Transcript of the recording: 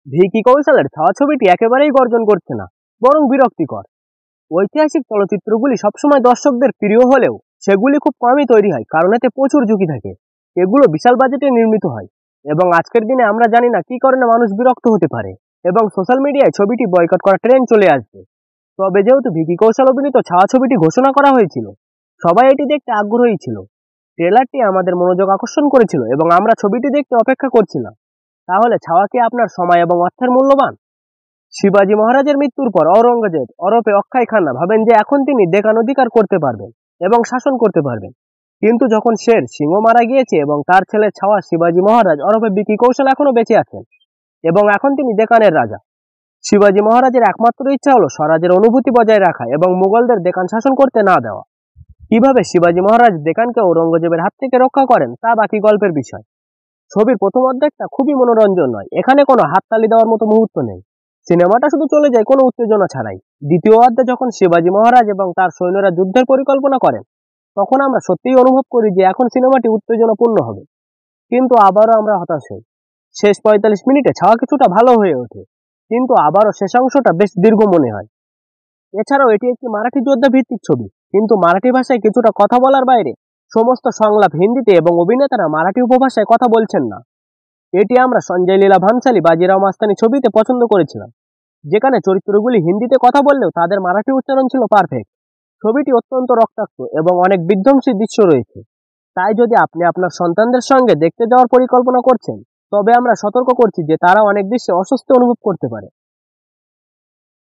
ভিকি কৌশলের ছাওয়া ছবিটি একেবারেই গর্জন করছে না, বরং বিরক্তিকর। ঐতিহাসিক চলচ্চিত্রগুলি সবসময় দর্শকদের প্রিয় হলেও সেগুলি খুব কমই তৈরি হয়, কারণ এতে প্রচুর ঝুঁকি থাকে। এগুলো বিশাল বাজেটে নির্মিত হয় এবং আজকের দিনে আমরা জানি না কি কারণে মানুষ বিরক্ত হতে পারে এবং সোশ্যাল মিডিয়ায় ছবিটি বয়কট করা ট্রেন্ড চলে আসবে। তবে যেহেতু ভিকি কৌশল অভিনীত ছাওয়া ছবিটি ঘোষণা করা হয়েছিল, সবাই এটি দেখতে আগ্রহী ছিল। ট্রেলারটি আমাদের মনোযোগ আকর্ষণ করেছিল এবং আমরা ছবিটি দেখতে অপেক্ষা করছিলাম। তাহলে ছাওয়া কি আপনার সময় এবং অর্থের মূল্যবান? শিবাজি মহারাজের মৃত্যুর পর ঔরঙ্গজেব ওরফে অক্ষয় খান্না ভাবেন যে এখন তিনি দেকান অধিকার করতে পারবেন এবং শাসন করতে পারবেন। কিন্তু যখন শের সিংহ মারা গিয়েছে এবং তার ছেলে ছাওয়া শিবাজি মহারাজ ওরফে ভিকি কৌশল এখনো বেঁচে আছেন এবং এখন তিনি দেকানের রাজা। শিবাজি মহারাজের একমাত্র ইচ্ছা হলো স্বরাজের অনুভূতি বজায় রাখা এবং মুঘলদের দেকান শাসন করতে না দেওয়া। কিভাবে শিবাজি মহারাজ দেকানকে ঔরঙ্গজেবের হাত থেকে রক্ষা করেন তা বাকি গল্পের বিষয়। ছবির প্রথম অর্ধেকটা খুবই মনোরঞ্জন নয়, এখানে কোনো হাততালি দেওয়ার মতো মুহূর্ত নেই। সিনেমাটা শুধু চলে যায় কোনো উত্তেজনা ছাড়াই। দ্বিতীয় অর্ধে যখন শিবাজি মহারাজ এবং তার সৈন্যরা যুদ্ধের পরিকল্পনা করেন, তখন আমরা সত্যিই অনুভব করি যে এখন সিনেমাটি উত্তেজনাপূর্ণ হবে। কিন্তু আবারও আমরা হতাশ হই। শেষ 45 মিনিটে ছাওয়া কিছুটা ভালো হয়ে ওঠে, কিন্তু আবারও শেষাংশটা বেশ দীর্ঘ মনে হয়। এছাড়াও এটি একটি মারাঠি যোদ্ধা ভিত্তিক ছবি, কিন্তু মারাঠি ভাষায় কিছুটা কথা বলার বাইরে সমস্ত সংলাপ হিন্দিতে এবং অভিনেতারা মারাঠি উপভাষায় কথা বলছেন না। এটি আমরা সঞ্জয় লীলা ভানসালী বাজিরাও মাস্তানি ছবিতে পছন্দ করেছিলাম, যেখানে চরিত্রগুলি হিন্দিতে কথা বললেও তাদের মারাঠি উচ্চারণ ছিল পারফেক্ট। ছবিটি অত্যন্ত রক্তাক্ত এবং অনেক বিধ্বংসী দৃশ্য রয়েছে। তাই যদি আপনি আপনার সন্তানদের সঙ্গে দেখতে যাওয়ার পরিকল্পনা করছেন, তবে আমরা সতর্ক করছি যে তারা অনেক দৃশ্যে অস্বস্তি অনুভব করতে পারে।